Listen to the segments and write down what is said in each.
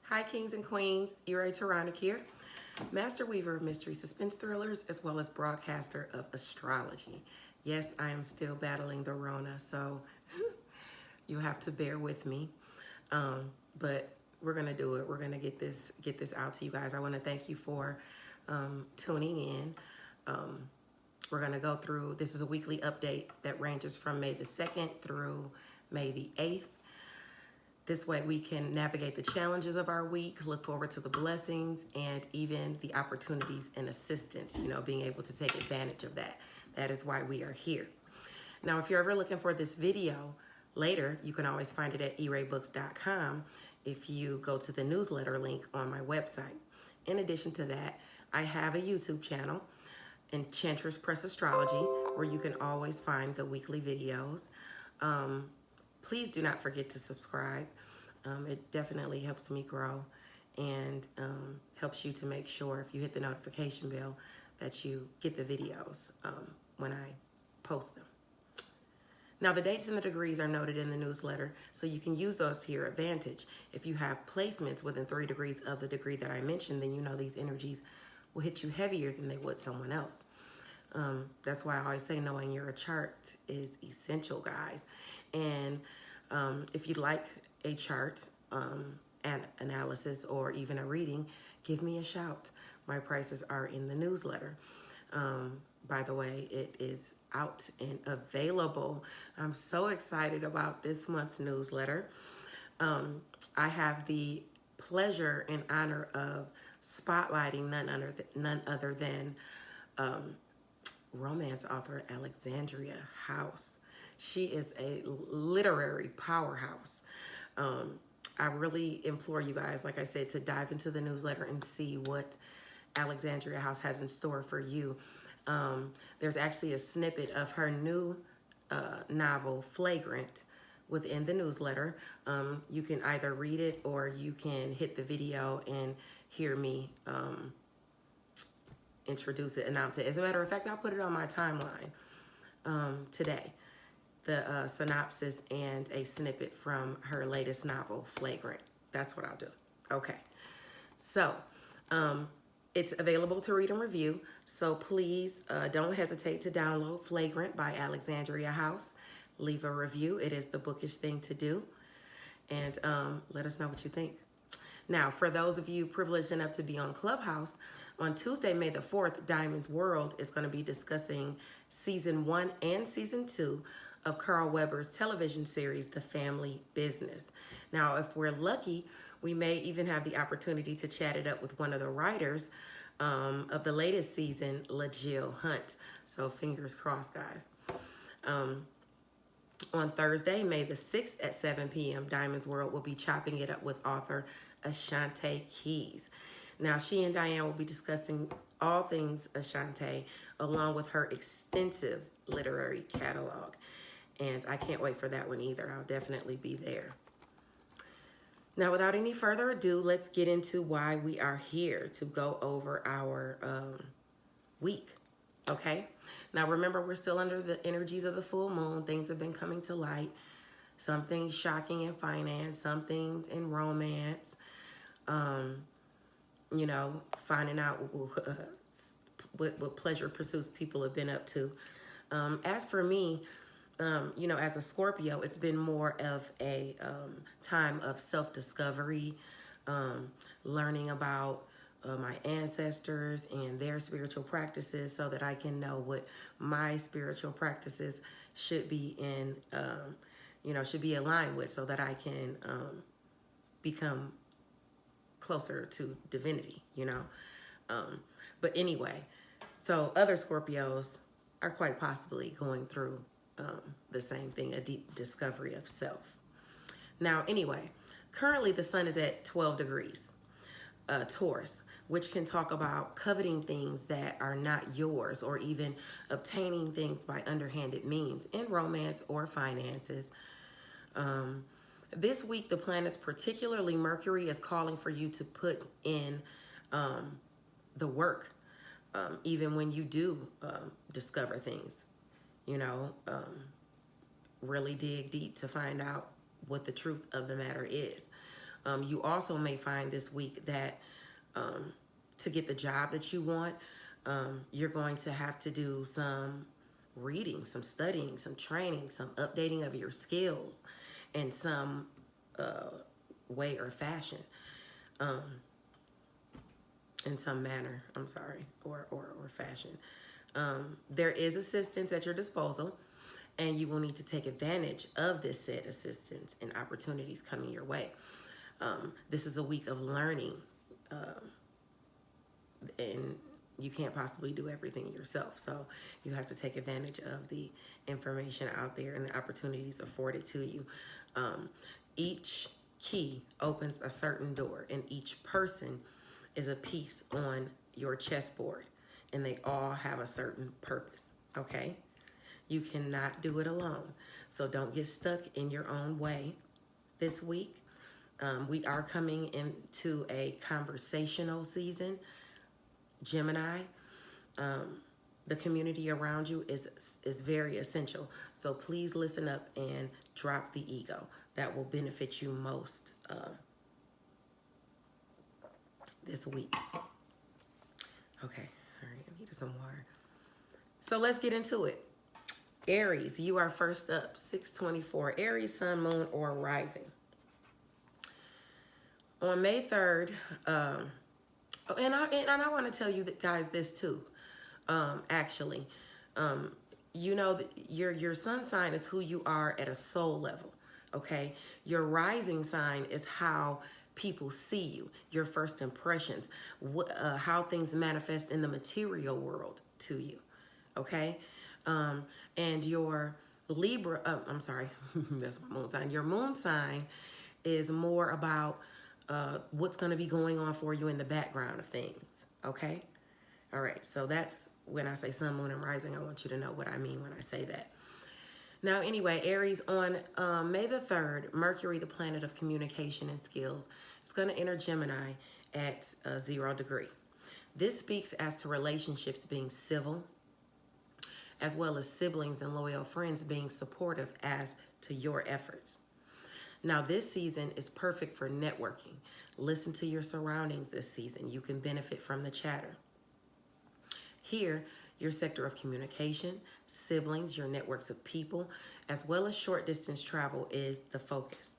Hi, kings and queens. Ira Taronic here, master weaver of mystery suspense thrillers, as well as broadcaster of astrology. Yes, I am still battling the Rona, so you have to bear with me. But we're gonna do it. We're gonna get this out to you guys. I want to thank you for tuning in. We're gonna go through. This is a weekly update that ranges from May the 2nd through May the 8th. This way we can navigate the challenges of our week, look forward to the blessings, and even the opportunities and assistance, being able to take advantage of that. That is why we are here. Now, if you're ever looking for this video later, you can always find it at eraybooks.com if you go to the newsletter link on my website. In addition to that, I have a YouTube channel, Enchantress Press Astrology, where you can always find the weekly videos. Please do not forget to subscribe. It definitely helps me grow and helps you to make sure if you hit the notification bell that you get the videos when I post them. Now, the dates and the degrees are noted in the newsletter, so you can use those to your advantage. If you have placements within 3 degrees of the degree that I mentioned, then you know these energies will hit you heavier than they would someone else. That's why I always say knowing your chart is essential, guys. And if you'd like a chart, an analysis, or even a reading, give me a shout. My prices are in the newsletter. By the way, it is out and available. I'm so excited about this month's newsletter. I have the pleasure and honor of spotlighting none other than romance author Alexandria House. She is a literary powerhouse. I really implore you guys, like I said, to dive into the newsletter and see what Alexandria House has in store for you. There's actually a snippet of her new novel, Flagrant, within the newsletter. You can either read it or you can hit the video and hear me introduce it, announce it. As a matter of fact, I'll put it on my timeline today. The synopsis and a snippet from her latest novel, Flagrant. That's what I'll do. Okay. So it's available to read and review. So please don't hesitate to download Flagrant by Alexandria House. Leave a review. It is the bookish thing to do. And let us know what you think. Now, for those of you privileged enough to be on Clubhouse, on Tuesday, May the 4th, Diamond's World is going to be discussing Season 1 and Season 2 of Carl Weber's television series, The Family Business. Now, if we're lucky, we may even have the opportunity to chat it up with one of the writers of the latest season, LaJill Hunt. So fingers crossed, guys. On Thursday, May the 6th at 7 p.m., Diamond's World will be chopping it up with author Ashante Keys. Now, she and Diane will be discussing all things Ashante, along with her extensive literary catalog. And I can't wait for that one either. I'll definitely be there. Now, without any further ado, let's get into why we are here to go over our week, okay? Now, remember, we're still under the energies of the full moon. Things have been coming to light. Some things shocking in finance, some things in romance. Finding out what pleasure pursuits people have been up to. As for me, as a Scorpio, it's been more of a time of self-discovery, learning about my ancestors and their spiritual practices so that I can know what my spiritual practices should be should be aligned with, so that I can become closer to divinity, But anyway, so other Scorpios are quite possibly going through the same thing, a deep discovery of self. Now, anyway, currently the sun is at 12 degrees, Taurus, which can talk about coveting things that are not yours, or even obtaining things by underhanded means in romance or finances. This week, the planets, particularly Mercury, is calling for you to put in the work, even when you do discover things. Really dig deep to find out what the truth of the matter is. You also may find this week that to get the job that you want, you're going to have to do some reading, some studying, some training, some updating of your skills in some way or fashion, in some manner, I'm sorry, or fashion. There is assistance at your disposal, and you will need to take advantage of this said assistance and opportunities coming your way. This is a week of learning, and you can't possibly do everything yourself. So you have to take advantage of the information out there and the opportunities afforded to you. Each key opens a certain door, and each person is a piece on your chessboard, and they all have a certain purpose, okay? You cannot do it alone. So don't get stuck in your own way this week. We are coming into a conversational season, Gemini. The community around you is very essential. So please listen up and drop the ego. That will benefit you most this week. Okay, all right, I needed some water. So let's get into it. Aries, you are first up, 624. Aries, sun, moon, or rising. On May 3rd, and I want to tell you that, guys, this too. Actually, you know that your sun sign is who you are at a soul level. Okay, your rising sign is how people see you, your first impressions, how things manifest in the material world to you. Okay, and your Libra, I'm sorry, that's my moon sign. Your moon sign is more about what's going to be going on for you in the background of things. Okay, all right. So that's when I say sun, moon, and rising. I want you to know what I mean when I say that. Now, anyway, Aries, on May the 3rd, Mercury, the planet of communication and skills, is going to enter Gemini at 0 degree. This speaks as to relationships being civil, as well as siblings and loyal friends being supportive as to your efforts. Now, this season is perfect for networking. Listen to your surroundings this season. You can benefit from the chatter. Here, your sector of communication, siblings, your networks of people, as well as short distance travel is the focus.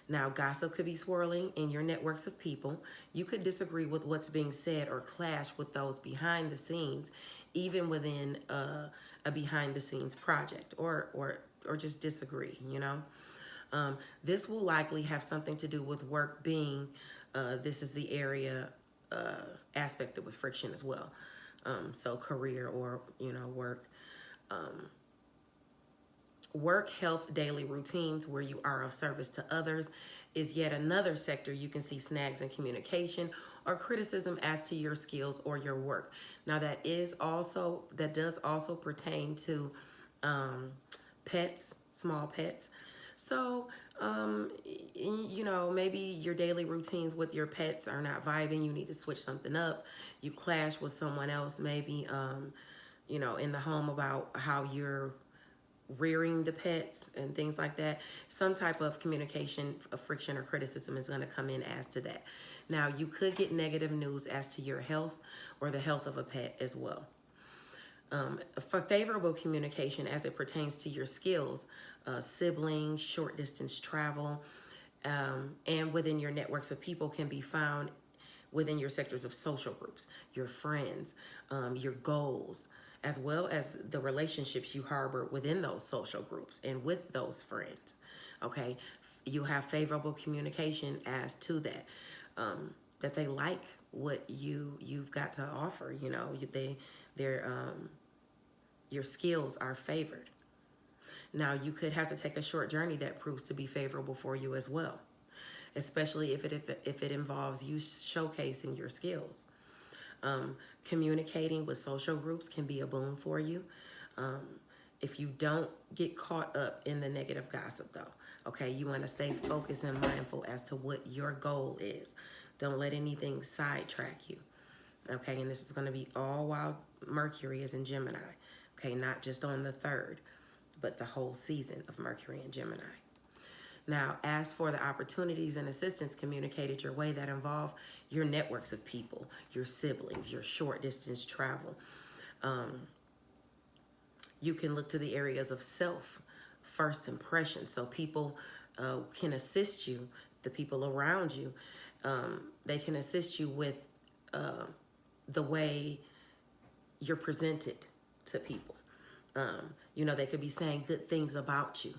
Now, gossip could be swirling in your networks of people. You could disagree with what's being said or clash with those behind the scenes, even within a behind the scenes project, or just disagree, you know. This will likely have something to do with work being, this is the area aspected with friction as well. So career or, you know, work. Work, health, daily routines where you are of service to others is yet another sector you can see snags in communication or criticism as to your skills or your work. Now that does also pertain to pets, small pets. So, you know, maybe your daily routines with your pets are not vibing. You need to switch something up. You clash with someone else, maybe, you know, in the home about how you're rearing the pets and things like that. Some type of communication, of friction or criticism is going to come in as to that. Now, you could get negative news as to your health or the health of a pet as well. For favorable communication as it pertains to your skills, siblings, short distance travel, and within your networks of people can be found within your sectors of social groups, your friends, your goals, as well as the relationships you harbor within those social groups and with those friends. Okay, you have favorable communication as to that, that they like what you've got to offer. You know, your skills are favored. Now, you could have to take a short journey that proves to be favorable for you as well, especially if it involves you showcasing your skills. Communicating with social groups can be a boon for you. If you don't get caught up in the negative gossip, though, okay, you want to stay focused and mindful as to what your goal is. Don't let anything sidetrack you, okay? And this is going to be all while Mercury is in Gemini, okay? Not just on the 3rd, but the whole season of Mercury in Gemini. Now, as for the opportunities and assistance communicated your way that involve your networks of people, your siblings, your short distance travel, you can look to the areas of self, first impression. So people can assist you, the people around you, they can assist you with the way you're presented to people. They could be saying good things about you,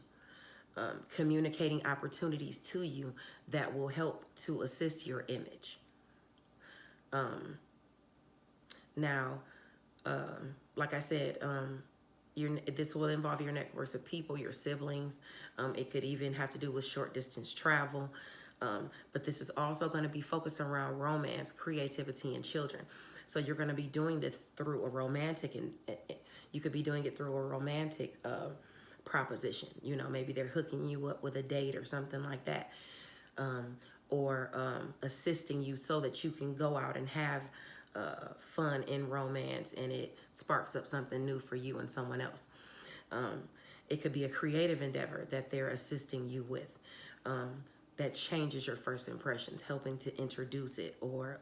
communicating opportunities to you that will help to assist your image. Now, like I said, this will involve your networks of people, your siblings. It could even have to do with short distance travel. But this is also going to be focused around romance, creativity, and children. So you're going to be doing this through a romantic, and you could be doing it through a romantic proposition. Maybe they're hooking you up with a date or something like that, or assisting you so that you can go out and have fun in romance, and it sparks up something new for you and someone else. It could be a creative endeavor that they're assisting you with, that changes your first impressions, helping to introduce it, or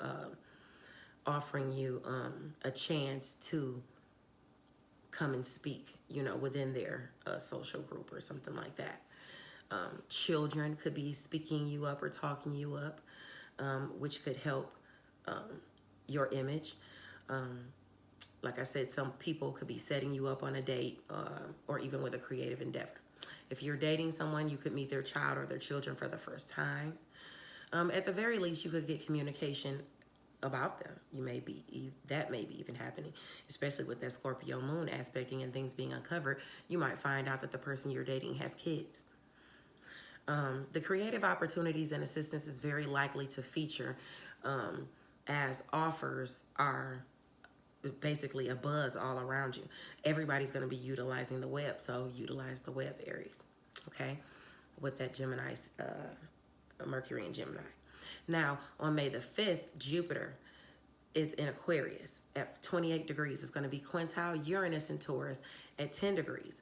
offering you a chance to come and speak, within their social group or something like that. Children could be speaking you up or talking you up, which could help your image. Like I said, some people could be setting you up on a date, or even with a creative endeavor. If you're dating someone, you could meet their child or their children for the first time. At the very least, you could get communication about them. That may be even happening, especially with that Scorpio moon aspecting and things being uncovered. You might find out that the person you're dating has kids. The creative opportunities and assistance is very likely to feature, as offers are basically a buzz all around you. Everybody's going to be utilizing the web, so utilize the web, Aries, okay, with that Gemini, Mercury and Gemini. Now, on May the 5th, Jupiter is in Aquarius at 28 degrees. It's going to be quintile Uranus in Taurus at 10 degrees.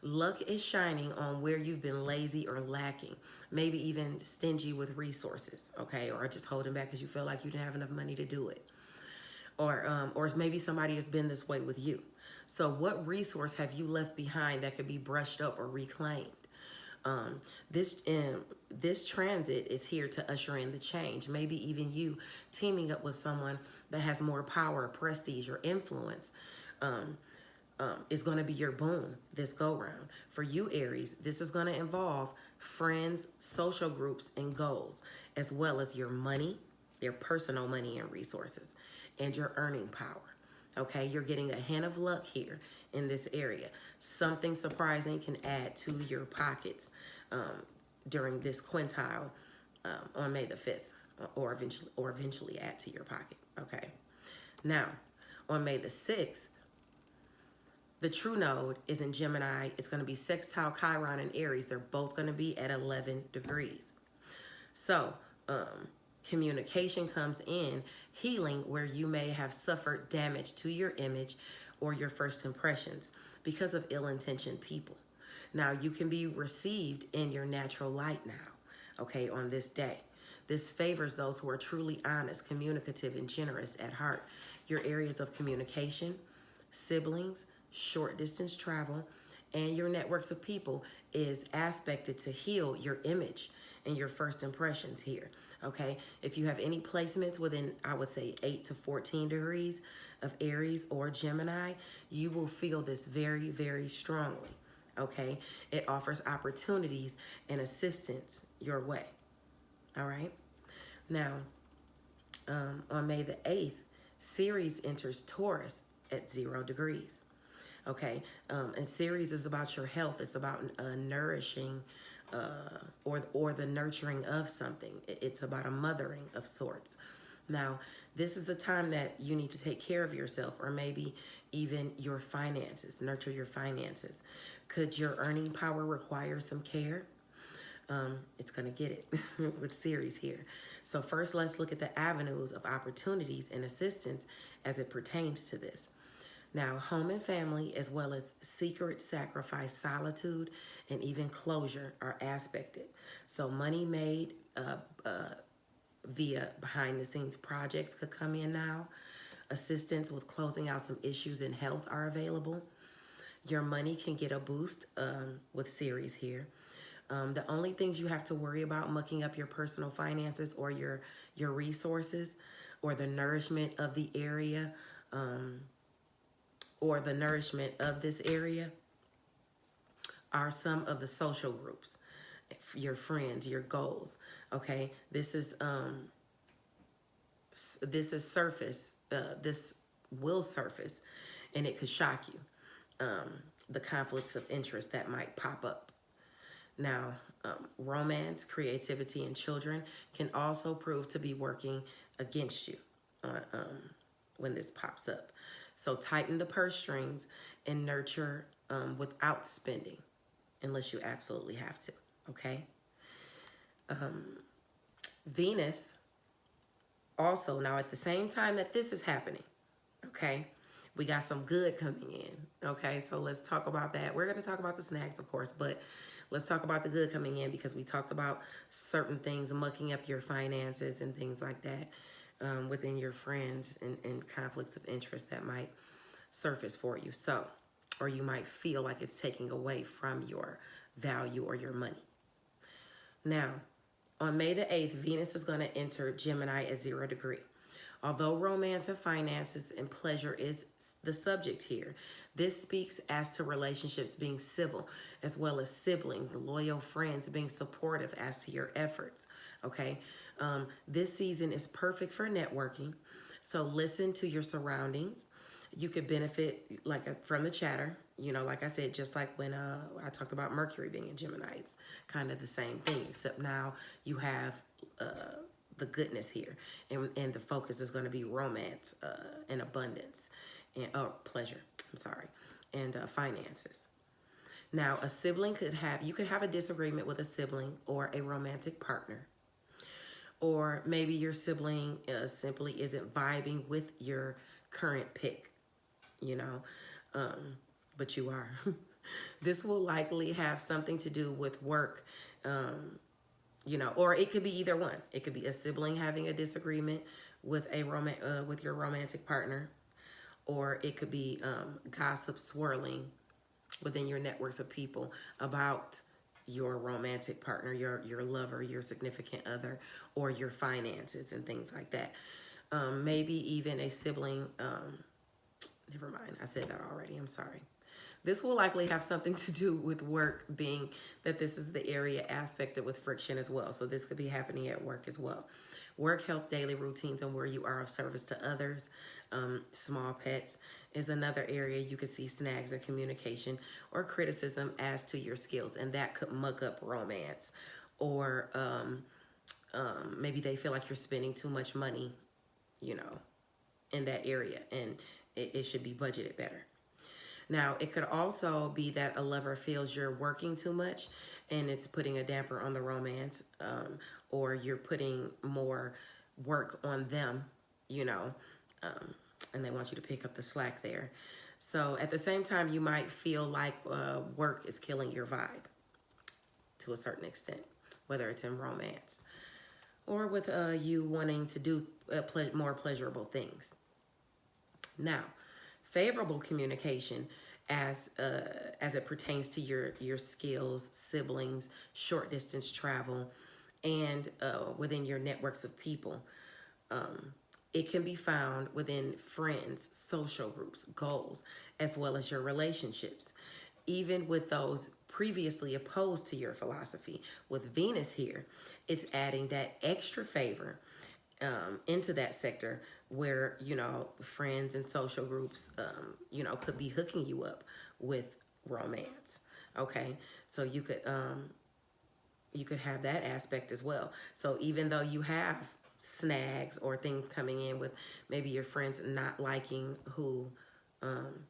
Luck is shining on where you've been lazy or lacking, maybe even stingy with resources, okay, or just holding back because you feel like you didn't have enough money to do it. Or maybe somebody has been this way with you. So what resource have you left behind that could be brushed up or reclaimed? This transit is here to usher in the change. Maybe even you teaming up with someone that has more power, prestige, or influence is going to be your boon this go round. For you, Aries, this is going to involve friends, social groups, and goals, as well as your money, your personal money and resources, and your earning power. Okay, you're getting a hint of luck here in this area. Something surprising can add to your pockets during this quintile on May the 5th, or eventually add to your pocket. Okay, now on May the 6th, the true node is in Gemini. It's going to be sextile Chiron and Aries. They're both going to be at 11 degrees. So communication comes in, healing where you may have suffered damage to your image or your first impressions because of ill-intentioned people. Now, you can be received in your natural light now, okay, on this day. This favors those who are truly honest, communicative, and generous at heart. Your areas of communication, siblings, short distance travel, and your networks of people is aspected to heal your image and your first impressions here, okay? If you have any placements within, I would say, 8 to 14 degrees of Aries or Gemini, you will feel this very, very strongly, okay? It offers opportunities and assistance your way, all right? Now, on May the 8th, Ceres enters Taurus at 0 degrees, okay? And Ceres is about your health. It's about nourishing or the nurturing of something. It's about a mothering of sorts. Now, this is the time that you need to take care of yourself, or maybe even your finances, nurture your finances. Could your earning power require some care? It's going to get it with Ceres here. So first, let's look at the avenues of opportunities and assistance as it pertains to this. Now, home and family, as well as secret sacrifice, solitude, and even closure are aspected. So money made via behind the scenes projects could come in now. Assistance with closing out some issues in health are available. Your money can get a boost with Ceres here. The only things you have to worry about mucking up your personal finances or your resources or the nourishment of the area or the nourishment of this area are some of the social groups, your friends, your goals. Okay, this is surface. This will surface, and it could shock you. The conflicts of interest that might pop up. Now, romance, creativity, and children can also prove to be working against you when this pops up. So tighten the purse strings and nurture without spending, unless you absolutely have to, okay? Venus also, now at the same time that this is happening, okay, we got some good coming in, okay? So let's talk about that. We're going to talk about the snags, of course, but let's talk about the good coming in because we talked about certain things mucking up your finances and things like that within your friends and conflicts of interest that might surface for you. So, or you might feel like it's taking away from your value or your money. Now, on May the 8th, Venus is going to enter Gemini at 0 degree. Although romance and finances and pleasure is the subject here, this speaks as to relationships being civil, as well as siblings, loyal friends being supportive as to your efforts, okay? This season is perfect for networking, so listen to your surroundings. You could benefit from the chatter, like I said, just like when I talked about Mercury being in Gemini, it's kind of the same thing, except now you have the goodness here, and the focus is going to be romance and abundance and pleasure. I'm sorry, and finances. Now, a sibling you could have a disagreement with a sibling or a romantic partner, or maybe your sibling simply isn't vibing with your current pick, but you are. This will likely have something to do with work. Or it could be either one. It could be a sibling having a disagreement with with your romantic partner, or it could be gossip swirling within your networks of people about your romantic partner, your lover, your significant other, or your finances and things like that. Maybe even a sibling. Never mind, I said that already. I'm sorry. This will likely have something to do with work, being that this is the area aspected with friction as well. So this could be happening at work as well. Work, health, daily routines, and where you are of service to others. Small pets is another area you could see snags in communication or criticism as to your skills. And that could muck up romance. Or maybe they feel like you're spending too much money, in that area. And it should be budgeted better. Now, it could also be that a lover feels you're working too much and it's putting a damper on the romance, or you're putting more work on them, and they want you to pick up the slack there. So at the same time, you might feel like work is killing your vibe to a certain extent, whether it's in romance or with you wanting to do more pleasurable things. Now, favorable communication as it pertains to your skills, siblings, short distance travel, and within your networks of people. It can be found within friends, social groups, goals, as well as your relationships, even with those previously opposed to your philosophy. With Venus here, it's adding that extra favor into that sector where, friends and social groups, could be hooking you up with romance. Okay. So you could have that aspect as well. So even though you have snags or things coming in with maybe your friends not liking who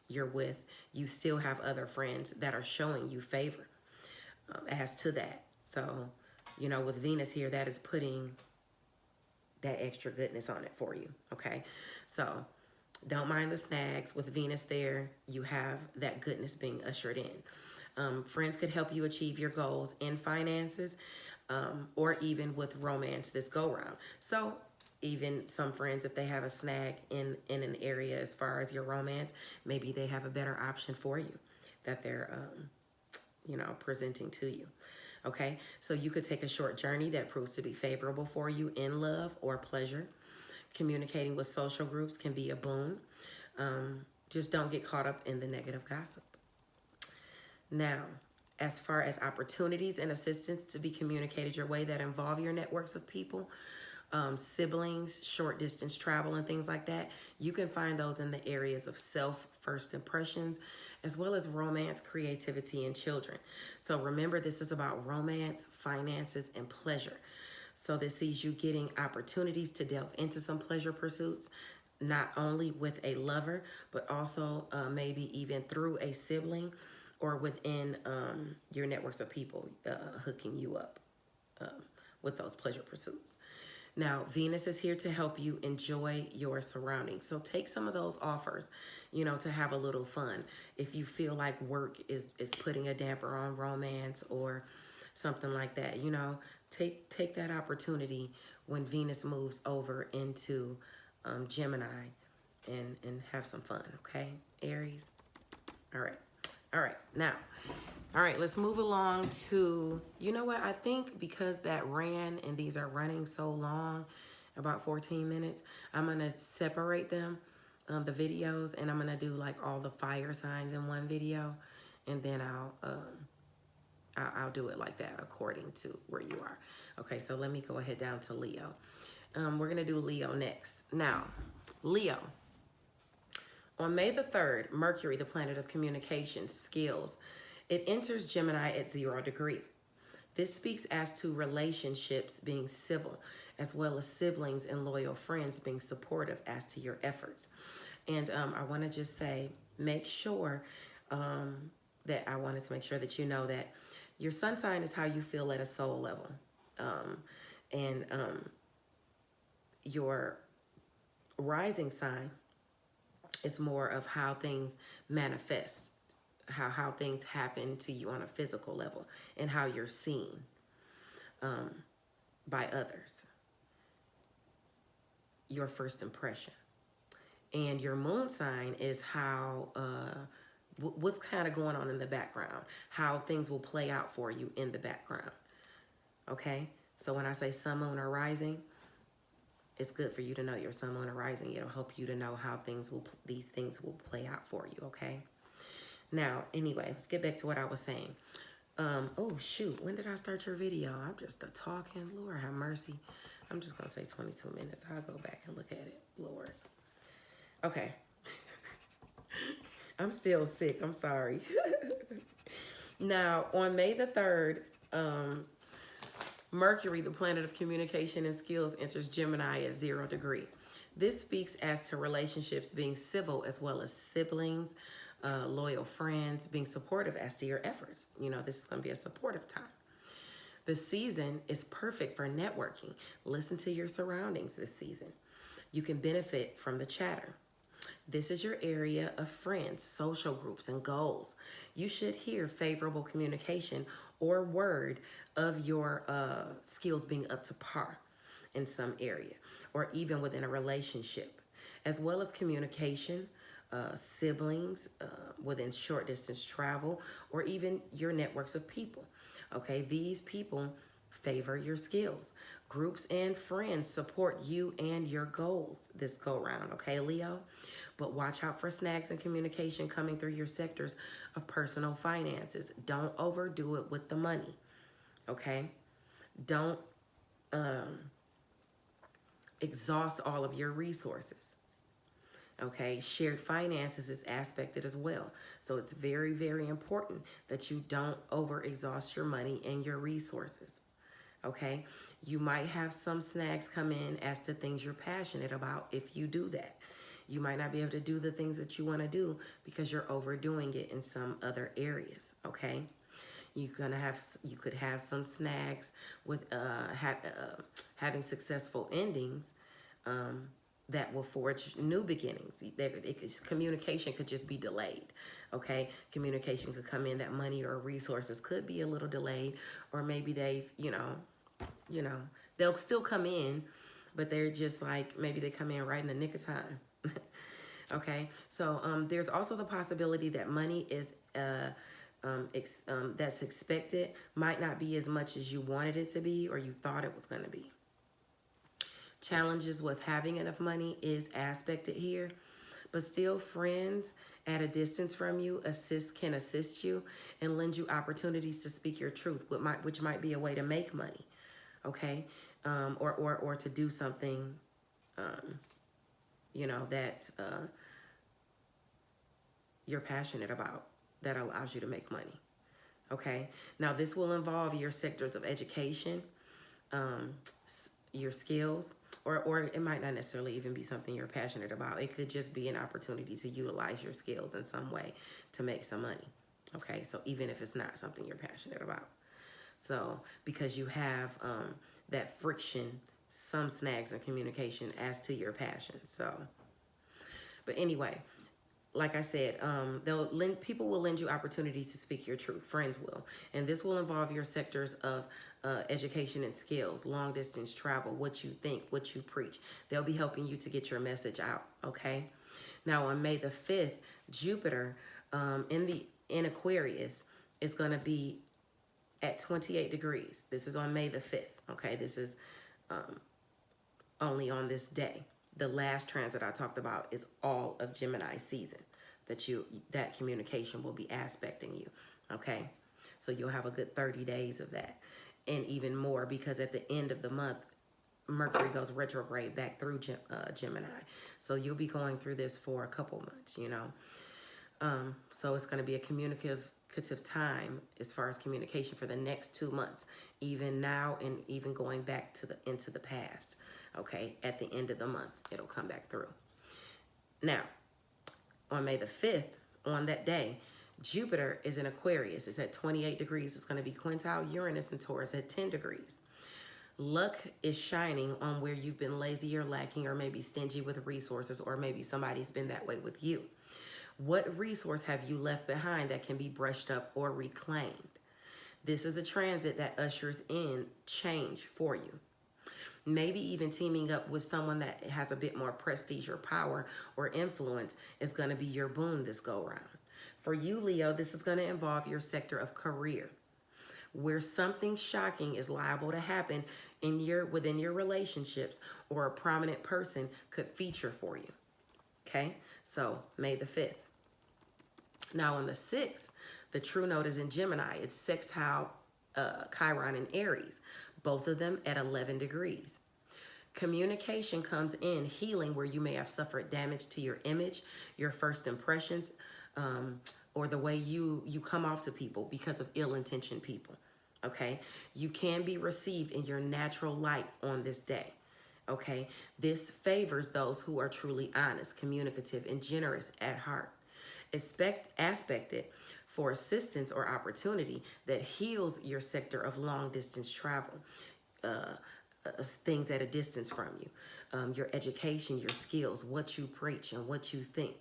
you're with, you still have other friends that are showing you favor as to that. So, with Venus here, that is putting that extra goodness on it for you. Okay. So Don't mind the snags. With Venus there, you have that goodness being ushered in. Friends could help you achieve your goals in finances, or even with romance this go round. So even some friends, if they have a snag in an area as far as your romance, maybe they have a better option for you that they're presenting to you. Okay, so you could take a short journey that proves to be favorable for you in love or pleasure. Communicating with social groups can be a boon. Just don't get caught up in the negative gossip. Now, as far as opportunities and assistance to be communicated your way that involve your networks of people, siblings, short distance travel, and things like that, you can find those in the areas of self, first impressions, as well as romance, creativity, and children. So remember, this is about romance, finances, and pleasure. So this sees you getting opportunities to delve into some pleasure pursuits, not only with a lover, but also maybe even through a sibling or within your networks of people hooking you up with those pleasure pursuits. Now, Venus is here to help you enjoy your surroundings. So take some of those offers, to have a little fun. If you feel like work is putting a damper on romance or something like that, take that opportunity when Venus moves over into Gemini and have some fun, okay, Aries? All right, now, let's move along to, I think because that ran and these are running so long, about 14 minutes, I'm going to separate them, the videos, and I'm going to do like all the fire signs in one video, and then I'll do it like that according to where you are. Okay, so let me go ahead down to Leo. We're going to do Leo next. Now, Leo. On May the 3rd, Mercury, the planet of communication, skills, it enters Gemini at 0 degree. This speaks as to relationships being civil, as well as siblings and loyal friends being supportive as to your efforts. And I want to just say, make sure that you know that your sun sign is how you feel at a soul level. And your rising sign is more of how things manifest, how things happen to you on a physical level, and how you're seen by others. Your first impression. And your moon sign is how what's kind of going on in the background, how things will play out for you in the background. Okay? So when I say sun, moon, or rising, it's good for you to know your sun, moon, or rising. It'll help you to know how these things will play out for you, okay? Now, anyway, let's get back to what I was saying. Oh, shoot. When did I start your video? I'm just a talking. Lord have mercy. I'm just going to say 22 minutes. I'll go back and look at it. Lord. Okay. I'm still sick. I'm sorry. Now, on May the 3rd, Mercury, the planet of communication and skills, enters Gemini at 0 degree. This speaks as to relationships being civil, as well as siblings, loyal friends, being supportive as to your efforts. This is going to be a supportive time. The season is perfect for networking. Listen to your surroundings this season. You can benefit from the chatter. This is your area of friends, social groups, and goals. You should hear favorable communication or word of your skills being up to par in some area, or even within a relationship, as well as communication, siblings, within short distance travel, or even your networks of people. Okay, these people favor your skills. Groups and friends support you and your goals this go round, okay, Leo? But watch out for snags in communication coming through your sectors of personal finances. Don't overdo it with the money, okay? Don't exhaust all of your resources, okay? Shared finances is aspected as well. So it's very, very important that you don't overexhaust your money and your resources, okay? You might have some snags come in as to things you're passionate about if you do that. You might not be able to do the things that you want to do because you're overdoing it in some other areas, okay? You could have some snags with having successful endings that will forge new beginnings. Communication could just be delayed, okay? Communication could come in that money or resources could be a little delayed, or maybe they've, they'll still come in, but they're just like, maybe they come in right in the nick of time. Okay, so there's also the possibility that money is that's expected might not be as much as you wanted it to be or you thought it was going to be. Challenges with having enough money is aspected here, but still friends at a distance from you can assist you and lend you opportunities to speak your truth, which might be a way to make money, okay, or to do something, that you're passionate about that allows you to make money, okay? Now, this will involve your sectors of education, your skills, or it might not necessarily even be something you're passionate about. It could just be an opportunity to utilize your skills in some way to make some money, okay? So even if it's not something you're passionate about. So because you have that friction, some snags in communication as to your passion. So, but anyway, like I said, people will lend you opportunities to speak your truth. Friends will. And this will involve your sectors of education and skills, long distance travel, what you think, what you preach. They'll be helping you to get your message out, okay? Now, on May the 5th, Jupiter in Aquarius is going to be at 28 degrees. This is on May the 5th, okay? This is only on this day. The last transit I talked about is all of Gemini season that communication will be aspecting you, okay? So you'll have a good 30 days of that, and even more because at the end of the month, Mercury goes retrograde back through Gemini. So you'll be going through this for a couple months, So it's going to be a communicative time as far as communication for the next 2 months, even now and even going back into the past. Okay, at the end of the month, it'll come back through. Now, on May the 5th, on that day, Jupiter is in Aquarius. It's at 28 degrees. It's going to be quintile Uranus and Taurus at 10 degrees. Luck is shining on where you've been lazy or lacking or maybe stingy with resources, or maybe somebody's been that way with you. What resource have you left behind that can be brushed up or reclaimed? This is a transit that ushers in change for you. Maybe even teaming up with someone that has a bit more prestige or power or influence is going to be your boon this go around. For you, Leo, this is going to involve your sector of career, where something shocking is liable to happen within your relationships, or a prominent person could feature for you. Okay, so May the 5th. Now on the 6th, the true node is in Gemini. It's sextile Chiron and Aries, both of them at 11 degrees. Communication comes in healing where you may have suffered damage to your image, your first impressions, or the way you come off to people because of ill-intentioned people, okay? You can be received in your natural light on this day, okay? This favors those who are truly honest, communicative, and generous at heart. Aspected for assistance or opportunity that heals your sector of long-distance travel, things at a distance from you, your education, your skills, what you preach, and what you think,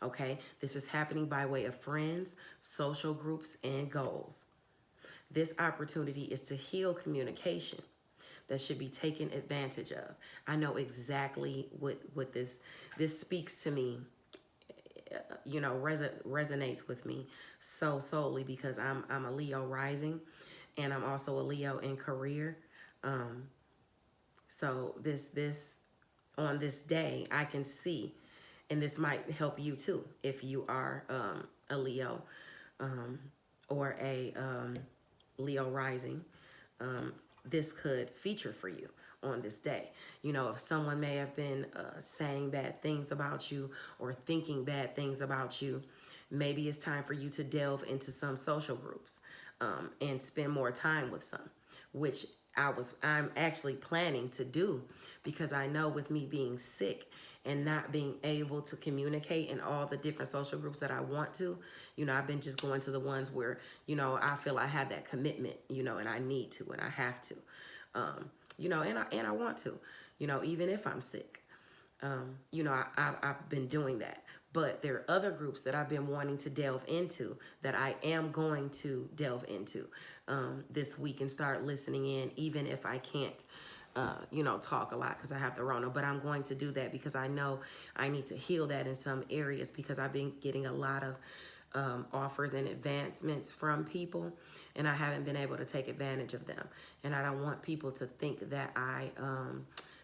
okay? This is happening by way of friends, social groups, and goals. This opportunity is to heal communication that should be taken advantage of. I know exactly what this speaks to me, resonates with me so solely because I'm a Leo rising, and I'm also a Leo in career. So this on this day I can see, and this might help you too if you are a Leo or a Leo rising. This could feature for you on this day. If someone may have been saying bad things about you or thinking bad things about you, maybe it's time for you to delve into some social groups and spend more time with some, which I'm actually planning to do, because I know with me being sick and not being able to communicate in all the different social groups that I want to, I've been just going to the ones where, I feel I have that commitment, and I need to, and I have to, and I want to, even if I'm sick. You know, I've been doing that. But there are other groups that I've been wanting to delve into that I am going to delve into this week and start listening in, even if I can't, you know, talk a lot because I have the Rona. But I'm going to do that because I know I need to heal that in some areas because I've been getting a lot of offers and advancements from people, and I haven't been able to take advantage of them. And I don't want people to think that I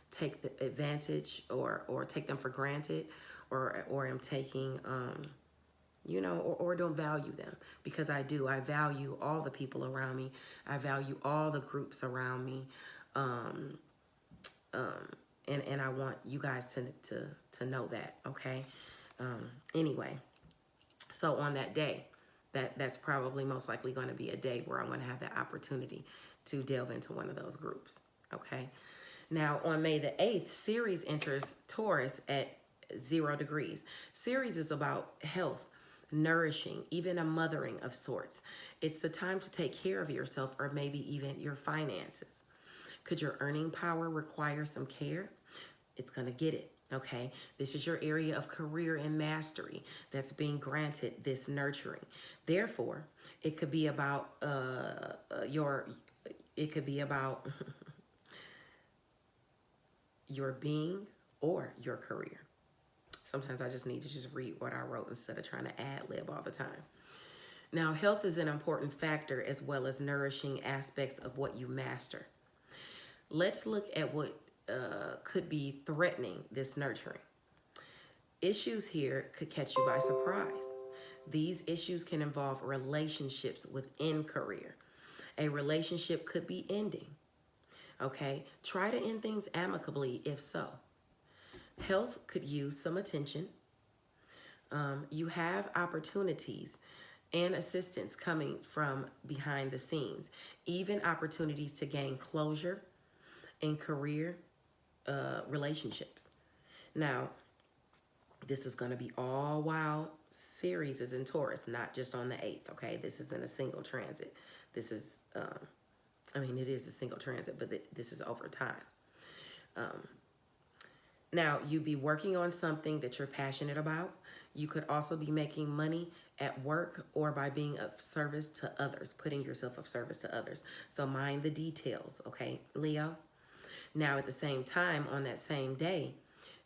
take the advantage or take them for granted or am taking you know, or don't value them, because I do. I value all the people around me. I value all the groups around me. And I want you guys to know that, okay? Anyway, so on that day, that's probably most likely going to be a day where I'm going to have the opportunity to delve into one of those groups, okay? Now, on May the 8th, Ceres enters Taurus at 0 degrees. Ceres is about health, nourishing, even a mothering of sorts. It's the time to take care of yourself or maybe even your finances. Could your earning power require some care? It's going to get it, okay? This is your area of career and mastery that's being granted this nurturing. Therefore, it could be about it could be about your being or your career. Sometimes I just need to just read what I wrote instead of trying to ad-lib all the time. Now, health is an important factor as well as nourishing aspects of what you master. Let's look at what could be threatening this nurturing. Issues here could catch you by surprise. These issues can involve relationships within career. A relationship could be ending. Okay, try to end things amicably if so. Health could use some attention. You have opportunities and assistance coming from behind the scenes, even opportunities to gain closure in career relationships. Now, this is going to be all while Ceres is in Taurus, not just on the 8th, okay? This isn't a single transit. This is, I mean, it is a single transit, but this is over time. Now, you'd be working on something that you're passionate about. You could also be making money at work or by being of service to others, putting yourself of service to others. So mind the details, okay, Leo? Now, at the same time, on that same day,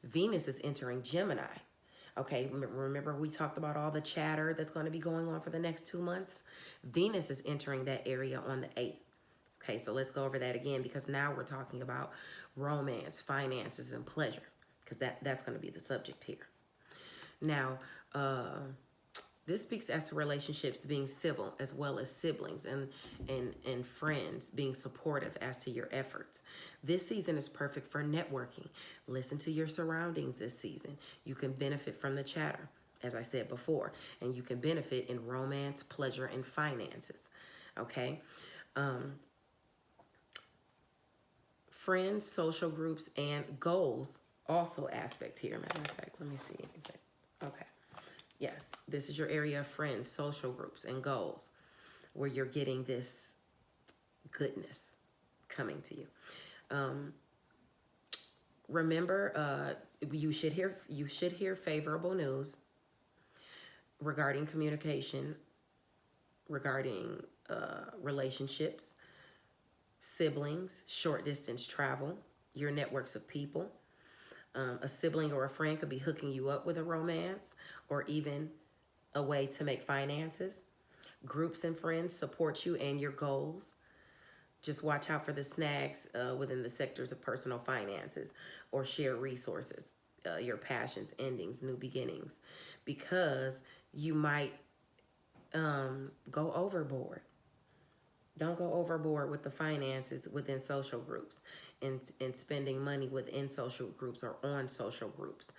Venus is entering Gemini. Okay, remember we talked about all the chatter that's going to be going on for the next 2 months? Venus is entering that area on the 8th. Okay, so let's go over that again because now we're talking about romance, finances, and pleasure because that's going to be the subject here. Now, this speaks as to relationships being civil as well as siblings and friends being supportive as to your efforts. This season is perfect for networking. Listen to your surroundings this season. You can benefit from the chatter, as I said before, and you can benefit in romance, pleasure, and finances. Okay? Friends, social groups, and goals also aspect here. Matter of fact, let me see. Okay. Yes, this is your area of friends, social groups, and goals where you're getting this goodness coming to you. Remember, you should hear favorable news regarding communication, regarding relationships, siblings, short distance travel, your networks of people. A sibling or a friend could be hooking you up with a romance or even a way to make finances. Groups and friends support you and your goals. Just watch out for the snags within the sectors of personal finances or shared resources, your passions, endings, new beginnings, because you might go overboard. Don't go overboard with the finances within social groups and spending money within social groups or on social groups.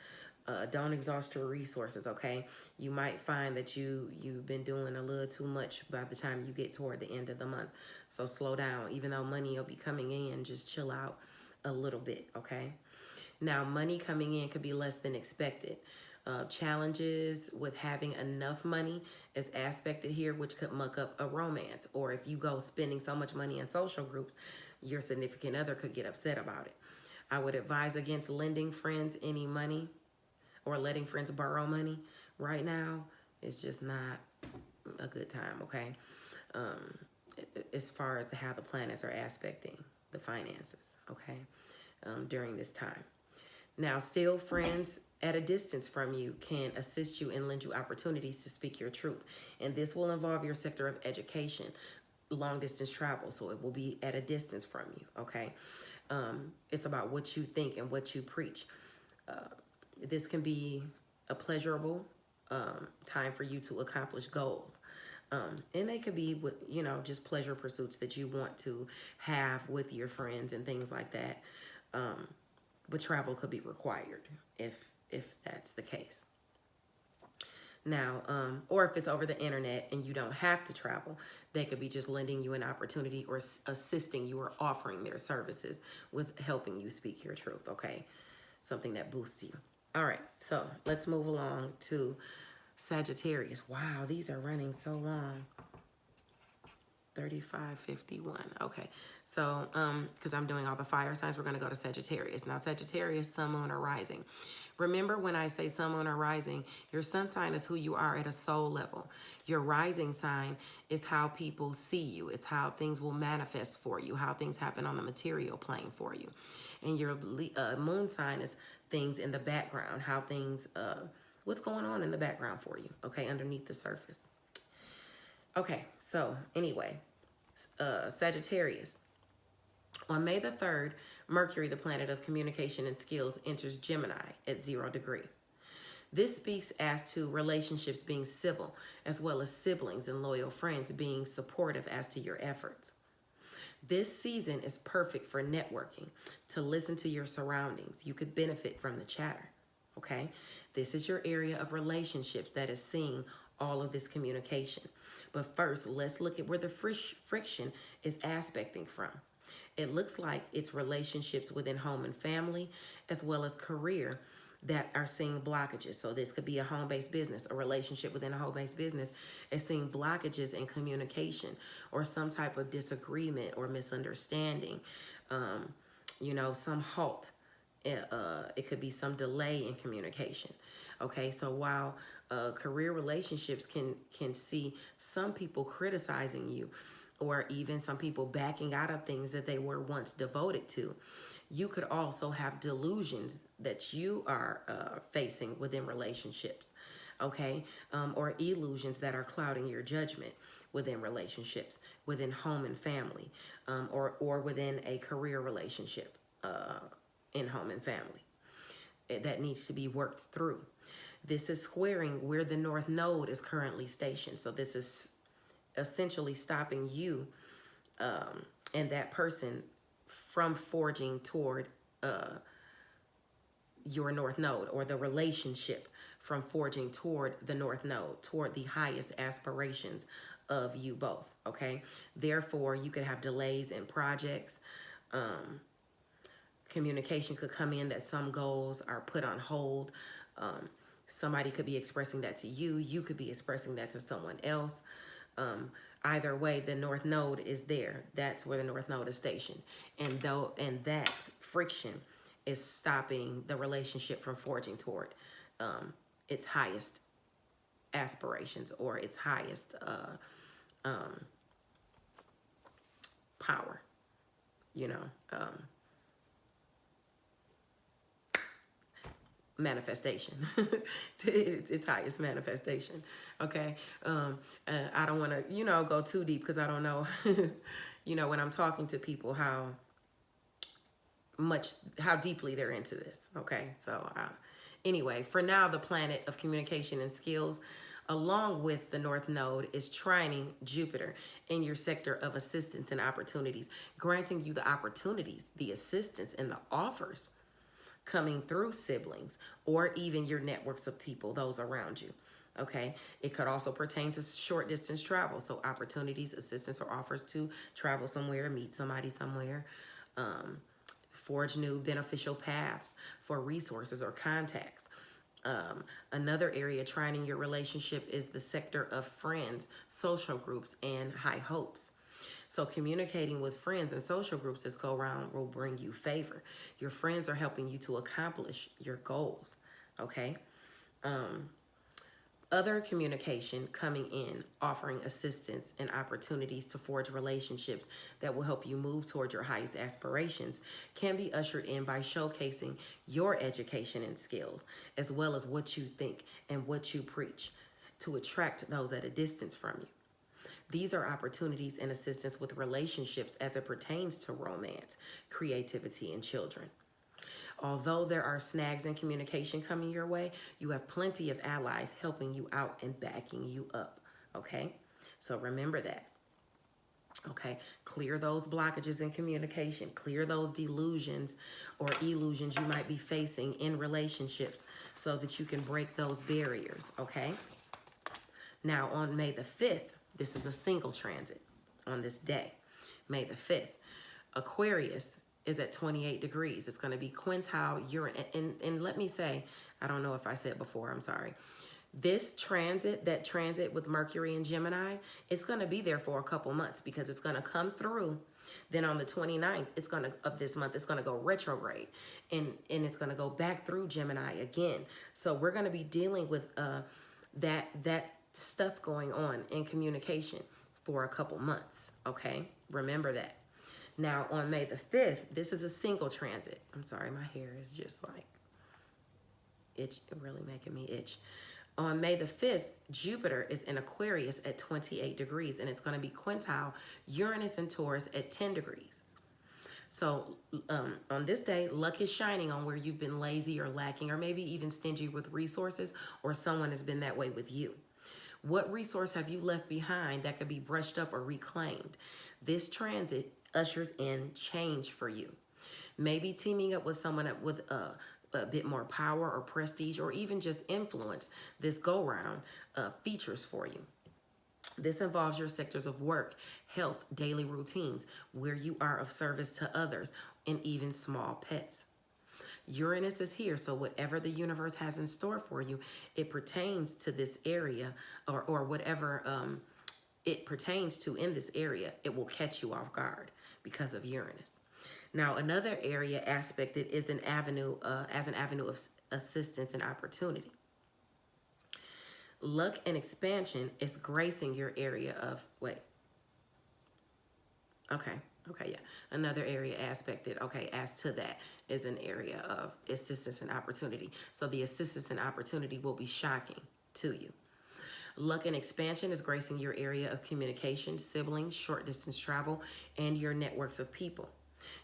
Don't exhaust your resources, okay? You might find that you've been doing a little too much by the time you get toward the end of the month. So slow down. Even though money will be coming in, just chill out a little bit, okay? Now, money coming in could be less than expected. Challenges with having enough money is aspected here, which could muck up a romance. Or if you go spending so much money in social groups, your significant other could get upset about it. I would advise against lending friends any money or letting friends borrow money right now. It's just not a good time, okay? As far as how the planets are aspecting the finances, okay, during this time. Now, still friends at a distance from you can assist you and lend you opportunities to speak your truth. And this will involve your sector of education, long distance travel. So it will be at a distance from you, okay? It's about what you think and what you preach. This can be a pleasurable time for you to accomplish goals. And they could be, with, you know, just pleasure pursuits that you want to have with your friends and things like that. But travel could be required if that's the case. Now, or if it's over the internet and you don't have to travel, they could be just lending you an opportunity or assisting you or offering their services with helping you speak your truth, okay? Something that boosts you. All right, so let's move along to Sagittarius. Wow, these are running so long. 3551. Okay, so because I'm doing all the fire signs, we're going to go to Sagittarius. Now, Sagittarius, sun, moon, or rising. Remember, when I say sun, moon, or rising, your sun sign is who you are at a soul level. Your rising sign is how people see you. It's how things will manifest for you, how things happen on the material plane for you. And your moon sign is things in the background, how things, what's going on in the background for you, okay, underneath the surface. Okay, so anyway, Sagittarius. On May the 3rd, Mercury, the planet of communication and skills, enters Gemini at 0 degree. This speaks as to relationships being civil, as well as siblings and loyal friends being supportive as to your efforts. This season is perfect for networking, to listen to your surroundings. You could benefit from the chatter, okay? This is your area of relationships that is seeing all of this communication. But first, let's look at where the friction is aspecting from. It looks like it's relationships within home and family, as well as career, that are seeing blockages. So this could be a home-based business, a relationship within a home-based business is seeing blockages in communication or some type of disagreement or misunderstanding, you know, some halt. It could be some delay in communication. Okay, so while career relationships can see some people criticizing you, or even some people backing out of things that they were once devoted to, you could also have delusions that you are facing within relationships, okay? Or illusions that are clouding your judgment within relationships, within home and family, or within a career relationship in home and family. That needs to be worked through. This is squaring where the North Node is currently stationed. So this is essentially stopping you and that person from forging toward your North Node, or the relationship from forging toward the North Node, toward the highest aspirations of you both, okay? Therefore, you could have delays in projects. Communication could come in that some goals are put on hold. Somebody could be expressing that to you. You could be expressing that to someone else. Either way, the North Node is there. That's where the North Node is stationed. And that friction is stopping the relationship from forging toward its highest aspirations or its highest power, you know, manifestation. Its highest manifestation. Okay. I don't want to, you know, go too deep because I don't know, you know, when I'm talking to people, how deeply they're into this. Okay. So anyway, for now, the planet of communication and skills, along with the North Node, is trining Jupiter in your sector of assistance and opportunities, granting you the opportunities, the assistance, and the offers coming through siblings or even your networks of people, those around you. Okay, it could also pertain to short distance travel. So opportunities, assistance, or offers to travel somewhere, meet somebody somewhere, forge new beneficial paths for resources or contacts. Another area trining your relationship is the sector of friends, social groups, and high hopes. So communicating with friends and social groups this go around will bring you favor. Your friends are helping you to accomplish your goals, okay? Other communication coming in, offering assistance and opportunities to forge relationships that will help you move toward your highest aspirations, can be ushered in by showcasing your education and skills, as well as what you think and what you preach, to attract those at a distance from you. These are opportunities and assistance with relationships as it pertains to romance, creativity, and children. Although there are snags in communication coming your way, you have plenty of allies helping you out and backing you up, okay? So remember that, okay? Clear those blockages in communication. Clear those delusions or illusions you might be facing in relationships so that you can break those barriers, okay? Now, on May the 5th, this is a single transit on this day, May the 5th. Aquarius is at 28 degrees. It's going to be quintile Uranus. And let me say, I don't know if I said before, I'm sorry. This transit, that transit with Mercury and Gemini, it's going to be there for a couple months because it's going to come through. Then on the 29th, of this month, it's going to go retrograde. And it's going to go back through Gemini again. So we're going to be dealing with that stuff going on in communication for a couple months, okay? Remember that. Now, on May the 5th, this is a single transit. I'm sorry, my hair is just like really making me itch. On May the 5th, Jupiter is in Aquarius at 28 degrees, and it's going to be quintile Uranus and Taurus at 10 degrees. So on this day, luck is shining on where you've been lazy or lacking or maybe even stingy with resources, or someone has been that way with you. What resource have you left behind that could be brushed up or reclaimed? This transit ushers in change for you. Maybe teaming up with someone with a bit more power or prestige or even just influence this go-round features for you. This involves your sectors of work, health, daily routines, where you are of service to others, and even small pets. Uranus is here, so whatever the universe has in store for you, it pertains to this area, or whatever it pertains to in this area, it will catch you off guard because of Uranus. Now, another area aspected is an avenue of assistance and opportunity. Luck and expansion is gracing your area of, yeah. Another area aspected, as to that is an area of assistance and opportunity. So the assistance and opportunity will be shocking to you. Luck and expansion is gracing your area of communication, siblings, short distance travel, and your networks of people.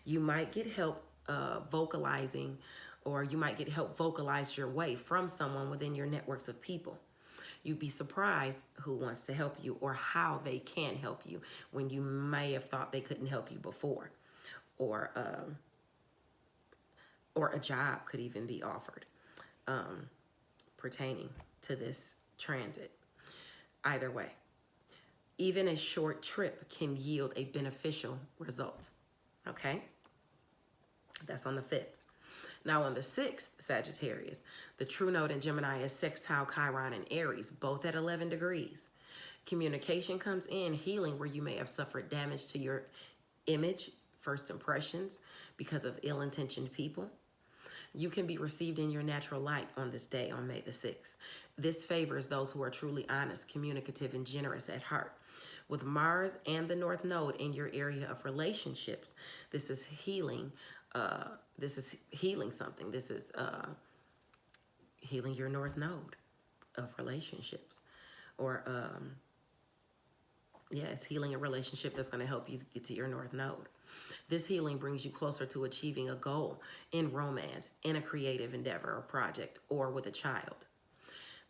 You might get help vocalizing, or you might get help vocalize your way from someone within your networks of people. You'd be surprised who wants to help you or how they can help you when you may have thought they couldn't help you before. Or a job could even be offered pertaining to this transit. Either way, even a short trip can yield a beneficial result, okay? That's on the 5th. Now on the 6th, Sagittarius, the true node in Gemini is sextile Chiron and Aries, both at 11 degrees. Communication comes in, healing where you may have suffered damage to your image, first impressions, because of ill-intentioned people. You can be received in your natural light on this day, on May the 6th. This favors those who are truly honest, communicative, and generous at heart. With Mars and the North Node in your area of relationships, this is healing. This is healing something. This is healing your North Node of relationships. Or, it's healing a relationship that's going to help you get to your North Node. This healing brings you closer to achieving a goal in romance, in a creative endeavor or project, or with a child.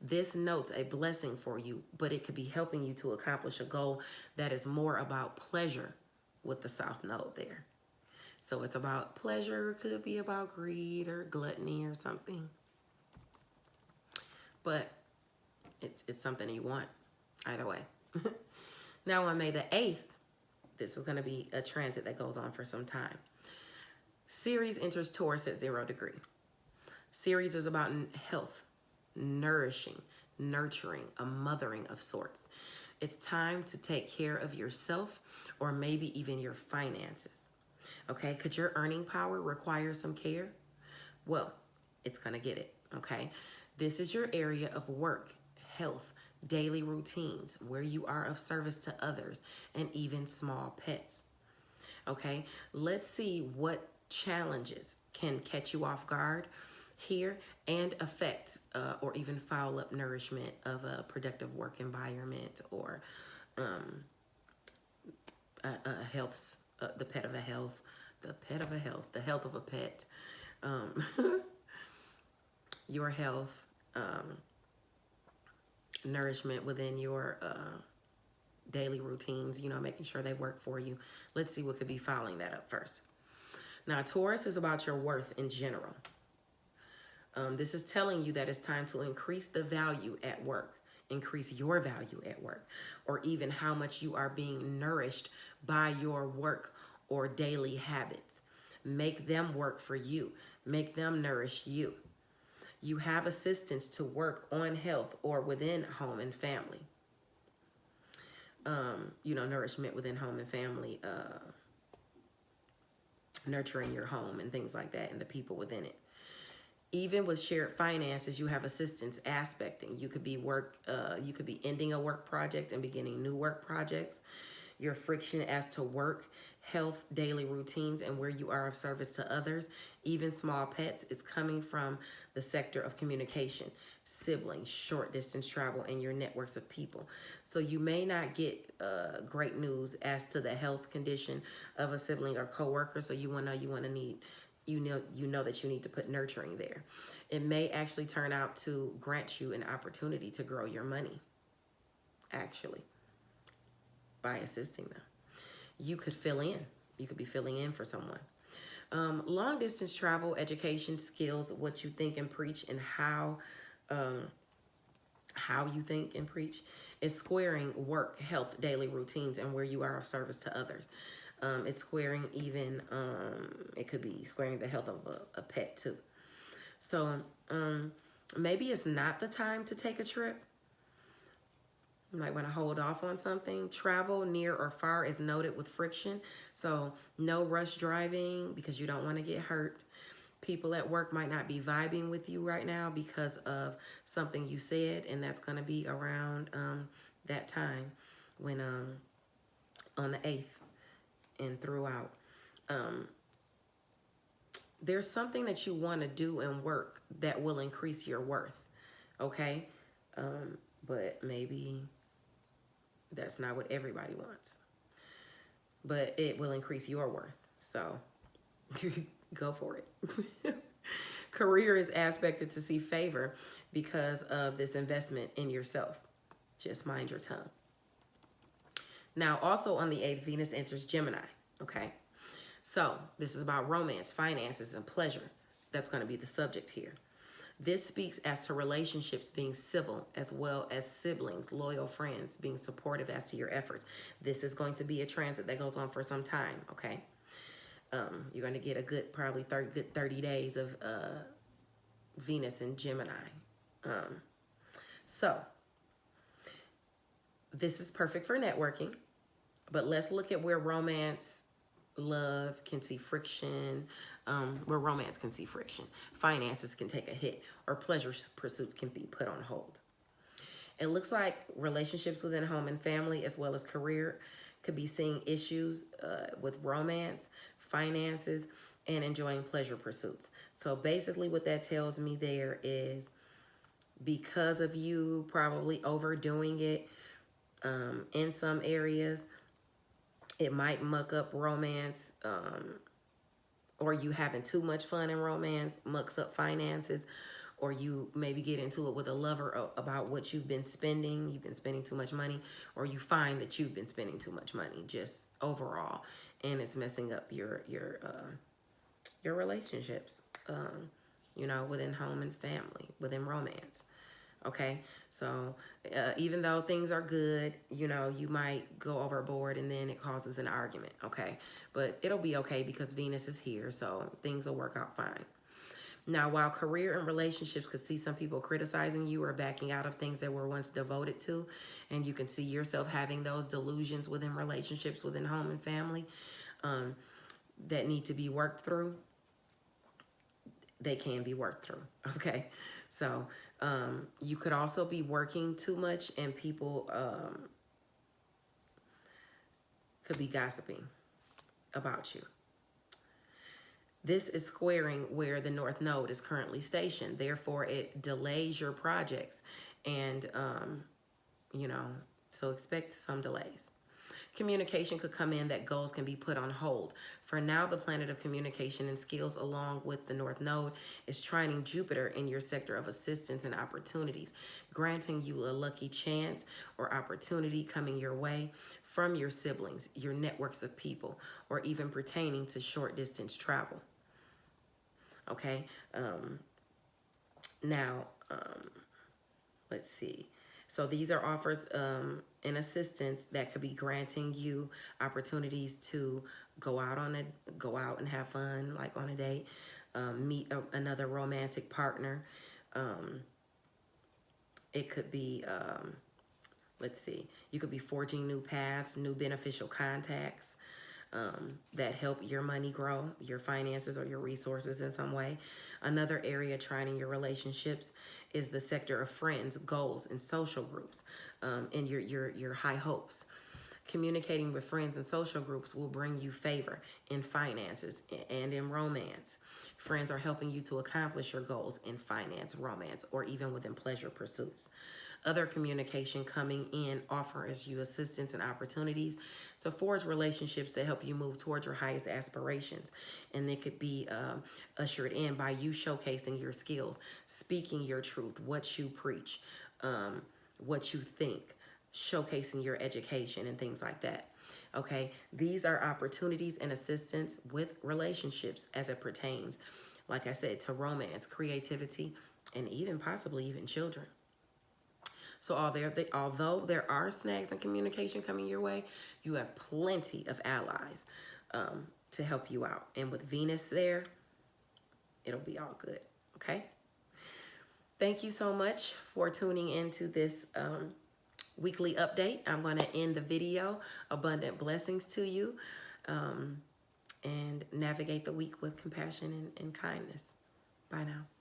This notes a blessing for you, but it could be helping you to accomplish a goal that is more about pleasure with the South Node there. So it's about pleasure, could be about greed or gluttony or something. But it's something you want either way. Now on May the 8th, this is going to be a transit that goes on for some time. Ceres enters Taurus at 0 degree. Ceres is about health, nourishing, nurturing, a mothering of sorts. It's time to take care of yourself or maybe even your finances. Okay, could your earning power require some care? Well, it's going to get it. Okay, this is your area of work, health, daily routines, where you are of service to others, and even small pets. Okay, let's see what challenges can catch you off guard here and affect or even foul up nourishment of a productive work environment or a health, the pet of a health, the health of a pet, um, your health, nourishment within your daily routines, making sure they work for you. Let's see what could be fouling that up first. Now, Taurus is about your worth in general. This is telling you that it's time to increase the value at work, increase your value at work, or even how much you are being nourished by your work or daily habits. Make them work for you. Make them nourish you. You have assistance to work on health or within home and family. Nourishment within home and family, nurturing your home and things like that and the people within it. Even with shared finances, you have assistance aspecting. You could be ending a work project and beginning new work projects. Your friction as to work, health, daily routines, and where you are of service to others, even small pets, is coming from the sector of communication, siblings, short distance travel, and your networks of people. So you may not get great news as to the health condition of a sibling or coworker. So you know that you need to put nurturing there. It may actually turn out to grant you an opportunity to grow your money, actually, by assisting them. You could fill in. You could be filling in for someone. Long distance travel, education, skills, what you think and preach, and how you think and preach is squaring work, health, daily routines, and where you are of service to others. It's squaring even, it could be squaring the health of a pet too. So maybe it's not the time to take a trip. You might want to hold off on something. Travel near or far is noted with friction. So no rush driving because you don't want to get hurt. People at work might not be vibing with you right now because of something you said. And that's going to be around that time when on the 8th and throughout. There's something that you want to do and work that will increase your worth. Okay? But maybe that's not what everybody wants. But it will increase your worth. So go for it. Career is aspected to see favor because of this investment in yourself. Just mind your tongue. Now, also on the 8th, Venus enters Gemini. Okay? So this is about romance, finances, and pleasure. That's going to be the subject here. This speaks as to relationships being civil as well as siblings, loyal friends, being supportive as to your efforts. This is going to be a transit that goes on for some time, okay? You're going to get a good, probably 30 days of Venus and Gemini. So this is perfect for networking, but let's look at where romance, love can see friction, where romance can see friction. Finances can take a hit, or pleasure pursuits can be put on hold. It looks like relationships within home and family, as well as career, could be seeing issues with romance, finances, and enjoying pleasure pursuits. So basically what that tells me there is because of you probably overdoing it in some areas, it might muck up romance, or you having too much fun in romance mucks up finances, or you maybe get into it with a lover about what you've been spending. You've been spending too much money, or you find that you've been spending too much money just overall, and it's messing up your relationships, within home and family, within romance. Okay, so even though things are good, you might go overboard and then it causes an argument, okay? But it'll be okay because Venus is here, so things will work out fine. Now, while career and relationships could see some people criticizing you or backing out of things that were once devoted to, and you can see yourself having those delusions within relationships, within home and family, that need to be worked through, they can be worked through, okay? So you could also be working too much, and people could be gossiping about you. This is squaring where the North Node is currently stationed. Therefore, it delays your projects. And, you know, so expect some delays. Communication could come in that goals can be put on hold. For now, the planet of communication and skills, along with the North Node, is trining Jupiter in your sector of assistance and opportunities, granting you a lucky chance or opportunity coming your way from your siblings, your networks of people, or even pertaining to short distance travel. Okay, now, let's see. So these are offers and assistance that could be granting you opportunities to go out and have fun, like on a date, meet another romantic partner. It could be, let's see, you could be forging new paths, new beneficial contacts that help your money grow, your finances or your resources in some way. Another area trining your relationships is the sector of friends, goals, and social groups, and your high hopes. Communicating with friends and social groups will bring you favor in finances and in romance. Friends are helping you to accomplish your goals in finance, romance, or even within pleasure pursuits. Other communication coming in offers you assistance and opportunities to forge relationships that help you move towards your highest aspirations. And they could be ushered in by you showcasing your skills, speaking your truth, what you preach, what you think, showcasing your education and things like that. Okay, these are opportunities and assistance with relationships as it pertains, like I said, to romance, creativity, and even possibly even children. So although there are snags in communication coming your way, you have plenty of allies to help you out. And with Venus there, it'll be all good, okay? Thank you so much for tuning into this weekly update. I'm going to end the video. Abundant blessings to you, and navigate the week with compassion and kindness. Bye now.